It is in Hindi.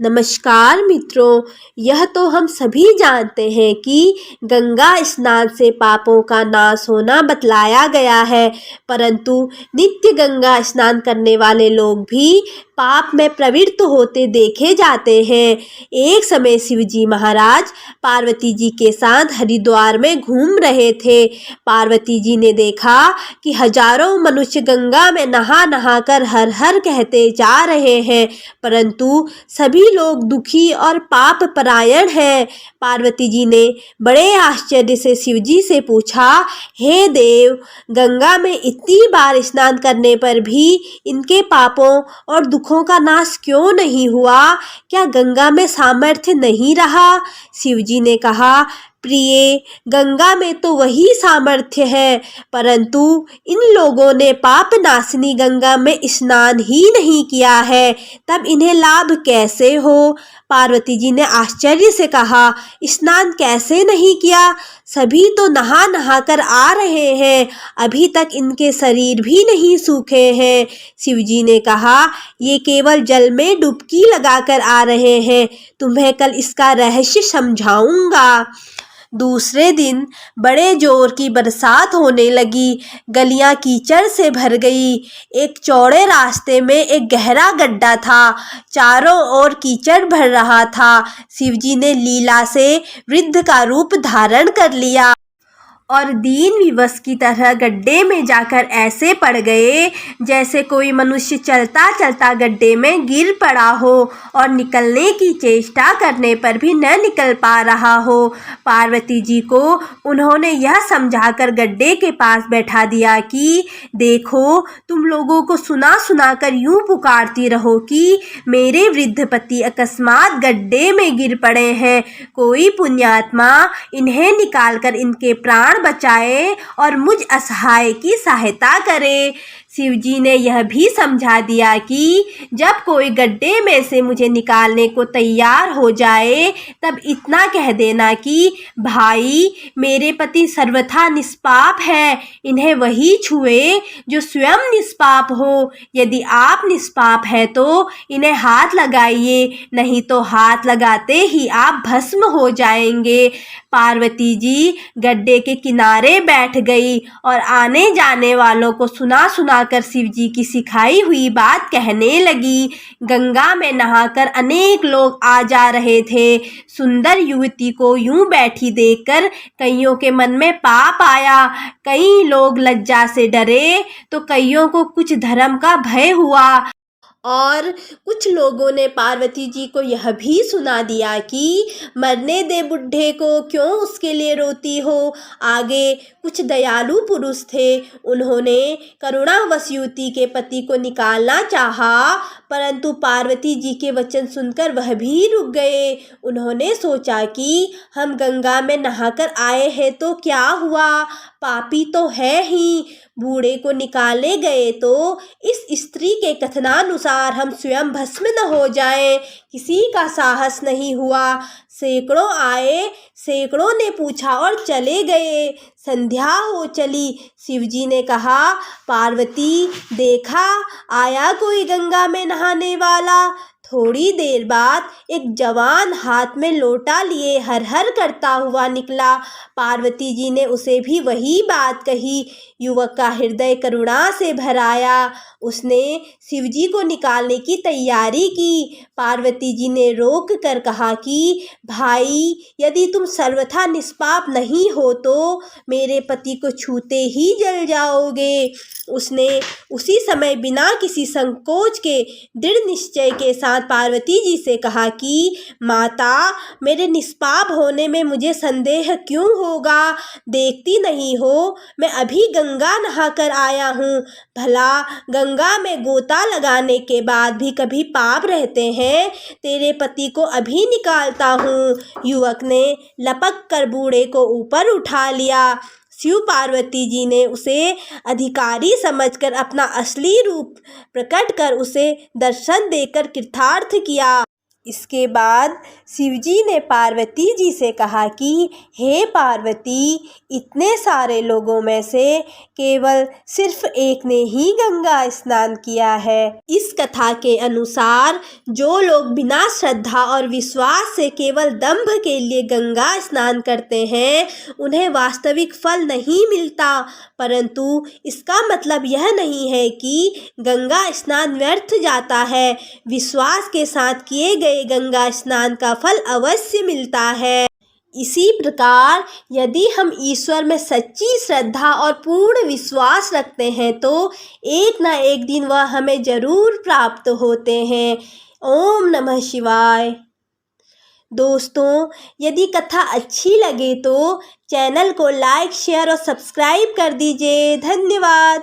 नमस्कार मित्रों, यह तो हम सभी जानते हैं कि गंगा स्नान से पापों का नाश होना बतलाया गया है, परंतु नित्य गंगा स्नान करने वाले लोग भी पाप में प्रवृत्त होते देखे जाते हैं। एक समय शिवजी महाराज पार्वती जी के साथ हरिद्वार में घूम रहे थे। पार्वती जी ने देखा कि हजारों मनुष्य गंगा में नहा नहा कर हर हर कहते जा रहे हैं, परंतु सभी लोग दुखी और पाप परायण हैं। पार्वती जी ने बड़े आश्चर्य से शिवजी से पूछा, हे देव, गंगा में इतनी बार स्नान करने पर भी इनके पापों और दुखों का नाश क्यों नहीं हुआ? क्या गंगा में सामर्थ्य नहीं रहा? शिवजी ने कहा, प्रिय, गंगा में तो वही सामर्थ्य है, परंतु इन लोगों ने पाप नाशिनी गंगा में स्नान ही नहीं किया है, तब इन्हें लाभ कैसे हो? पार्वती जी ने आश्चर्य से कहा, स्नान कैसे नहीं किया? सभी तो नहा नहा कर आ रहे हैं, अभी तक इनके शरीर भी नहीं सूखे हैं। शिवजी ने कहा, ये केवल जल में डुबकी लगाकर आ रहे हैं, तुम्हें कल इसका रहस्य समझाऊंगा। दूसरे दिन बड़े जोर की बरसात होने लगी, गलियां कीचड़ से भर गई। एक चौड़े रास्ते में एक गहरा गड्ढा था, चारों ओर कीचड़ भर रहा था। शिवजी ने लीला से वृद्ध का रूप धारण कर लिया और दीन विवश की तरह गड्ढे में जाकर ऐसे पड़ गए जैसे कोई मनुष्य चलता चलता गड्ढे में गिर पड़ा हो और निकलने की चेष्टा करने पर भी न निकल पा रहा हो। पार्वती जी को उन्होंने यह समझाकर गड्ढे के पास बैठा दिया कि देखो, तुम लोगों को सुना सुना कर यूं पुकारती रहो कि मेरे वृद्ध पति अकस्मात गड्ढे में गिर पड़े हैं, कोई पुण्यात्मा इन्हें निकालकर इनके प्राण बचाए और मुझ असहाय की सहायता करे। शिवजी ने यह भी समझा दिया कि जब कोई गड्ढे में से मुझे निकालने को तैयार हो जाए, तब इतना कह देना कि भाई, मेरे पति सर्वथा निष्पाप है, इन्हें वही छुए जो स्वयं निष्पाप हो। यदि आप निष्पाप है तो इन्हें हाथ लगाइए, नहीं तो हाथ लगाते ही आप भस्म हो जाएंगे। पार्वती जी गड्ढे के किनारे बैठ गई और आने जाने वालों को सुना सुनाकर शिवजी की सिखाई हुई बात कहने लगी। गंगा में नहाकर अनेक लोग आ जा रहे थे। सुंदर युवती को यूं बैठी देखकर कईयों के मन में पाप आया। कई लोग लज्जा से डरे तो कईयों को कुछ धर्म का भय हुआ और कुछ लोगों ने पार्वती जी को यह भी सुना दिया कि मरने दे बुढ़े को, क्यों उसके लिए रोती हो। आगे कुछ दयालु पुरुष थे, उन्होंने करुणावश युवती के पति को निकालना चाहा, परंतु पार्वती जी के वचन सुनकर वह भी रुक गए। उन्होंने सोचा कि हम गंगा में नहाकर आए हैं तो क्या हुआ, पापी तो है ही, बूढ़े को निकाले गए तो इस स्त्री के कथनानुसार हम स्वयं भस्म न हो जाएं। किसी का साहस नहीं हुआ। सैकड़ों आए, सैकड़ों ने पूछा और चले गए। संध्या हो चली। शिवजी ने कहा, पार्वती, देखा, आया कोई गंगा में नहाने वाला। थोड़ी देर बाद एक जवान हाथ में लोटा लिए हर हर करता हुआ निकला। पार्वती जी ने उसे भी वही बात कही। युवक का हृदय करुणा से भर आया। उसने शिवजी को निकालने की तैयारी की। पार्वती जी ने रोक कर कहा कि भाई, यदि तुम सर्वथा निष्पाप नहीं हो तो मेरे पति को छूते ही जल जाओगे। उसने उसी समय बिना किसी संकोच के दृढ़ निश्चय के साथ पार्वती जी से कहा कि माता, मेरे निष्पाप होने में मुझे संदेह क्यों होगा? देखती नहीं हो, मैं अभी गंगा नहाकर आया हूँ। भला गंगा में गोता लगाने के बाद भी कभी पाप रहते हैं? तेरे पति को अभी निकालता हूँ। युवक ने लपक कर बूढ़े को ऊपर उठा लिया। शिव पार्वती जी ने उसे अधिकारी समझकर अपना असली रूप प्रकट कर उसे दर्शन देकर कृतार्थ किया। इसके बाद शिवजी ने पार्वती जी से कहा कि हे पार्वती, इतने सारे लोगों में से केवल सिर्फ एक ने ही गंगा स्नान किया है। इस कथा के अनुसार जो लोग बिना श्रद्धा और विश्वास से केवल दंभ के लिए गंगा स्नान करते हैं उन्हें वास्तविक फल नहीं मिलता, परंतु इसका मतलब यह नहीं है कि गंगा स्नान व्यर्थ जाता है। विश्वास के साथ किए गए गंगा स्नान का फल अवश्य मिलता है। इसी प्रकार यदि हम ईश्वर में सच्ची श्रद्धा और पूर्ण विश्वास रखते हैं तो एक ना एक दिन वह हमें जरूर प्राप्त होते हैं। ओम नमः शिवाय। दोस्तों, यदि कथा अच्छी लगे तो चैनल को लाइक, शेयर और सब्सक्राइब कर दीजिए। धन्यवाद।